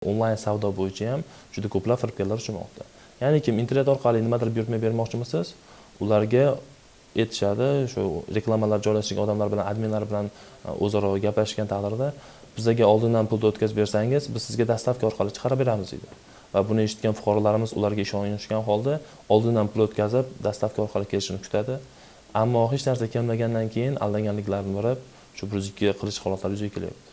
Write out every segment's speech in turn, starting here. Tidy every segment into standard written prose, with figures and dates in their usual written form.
Onlayn savdo bo'yicha ham juda ko'plab firibgarlar uchramoqda. Ya'ni kim internet orqali nimadir buyurtma bermoqchimisiz, ularga aytishadi, shu reklamalar joylashgan odamlar bilan, adminlar bilan o'zaro gaplashgan taqdirda bizga oldindan pul o'tkazib bersangiz, biz sizga dastavka orqali chiqarib beramiz deydi. Va buni eshitgan fuqarolarimiz ularga ishonishgan holda oldindan pul o'tkazib, dastavka orqali kelishini kutadi. Ammo hech narsa kelmagandan keyin aldanganliklarini bilib, shu 102 qilish holatlari yuzaga kelyapti.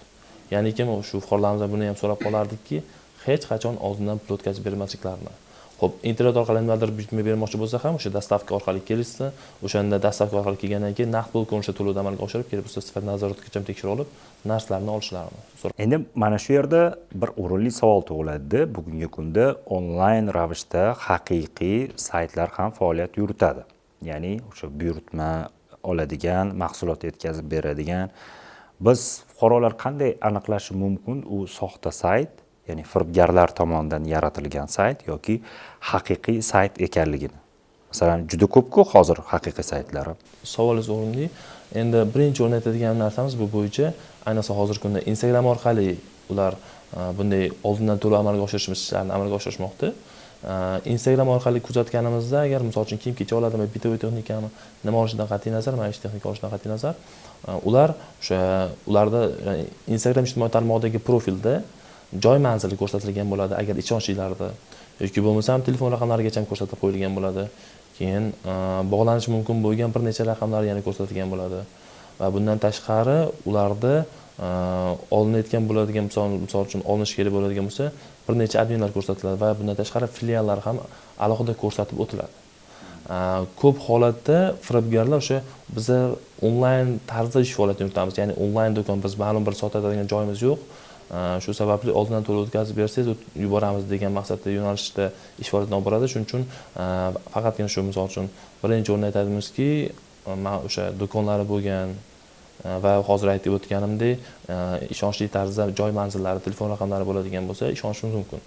Ya'ni kim shu fuqarolarimizdan buni ham so'rab qolardikki, hech qachon oldindan pul o'tkazib bermasliklarini. Xo'p, internet orqali nimadir buyurtma bermoqchi bo'lsa ham, o'sha dastavka orqali kelishsin, o'shanda dastavka orqali kelgandan keyin naqd pul ko'rinishda to'lovni amalga oshirib, kelib usta sifat nazoratgacha tekshirib olib, narsalarni olishlarini so'rayman. Endi mana shu yerda bir o'rinli savol tug'iladi. Bugungi kunda onlayn ravishda haqiqiy saytlar ham faoliyat yuritadi. Ya'ni o'sha buyurtma oladigan, mahsulot yetkazib beradigan. Biz fuqarolar qanday aniqlashi mumkin u soxta sayt, ya'ni firibgarlar tomonidan yaratilgan sayt yoki haqiqiy sayt ekanligini? Masalan, juda ko'p-ku hozir haqiqiy saytlari. Savolingiz o'rinli. Endi birinchi o'rnatadigan narsamiz bu bo'yicha, ayniqsa hozirgi kunda Instagram orqali ular bunday oldindan to'lov amalga oshirishlarni amalga oshirishmoqda. Instagram orqali kuzatganimizda, agar misol uchun kiyim kechib oladimi, bitovoy texnikami, nima olishidan qat'iy nazar, maishiy texnika olishidan qat'iy nazar, ular ularda Instagram ijtimoiy tarmog'idagi profilda joy manzili ko'rsatilgan bo'ladi, agar ishonchlilarda yoki bo'lmasa telefon raqamlarigacha ko'rsatib qo'yilgan bo'ladi. Keyin bog'lanish mumkin bo'lgan bir necha raqamlar yana ko'rsatilgan bo'ladi. Va bundan tashqari ularda olinayotgan bo'ladigan misol uchun olinish kerak bo'ladigan bo'lsa, bir necha adminlar ko'rsatiladi va bundan tashqari filiallar ham alohida ko'rsatib o'tiladi. Ko'p holatda firibgarlar o'sha biz onlayn tarzda ish faoliyatini yuritamiz, ya'ni onlayn do'kon, biz ma'lum bir sotadigan joyimiz yo'q. Shu sababli oldindan to'lov o'tkazib bersangiz yuboramiz degan maqsadda yo'nalishda ish faoliyatini olib boradi. Shuning uchun faqatgina shu misol uchun birinchi o'rinda aytadimizki, o'sha do'konlari bo'lgan va hozir aytib o'tganimdek ishonchli tarzda joy manzillari, telefon raqamlari bo'ladigan bo'lsa ishonishimiz mumkin.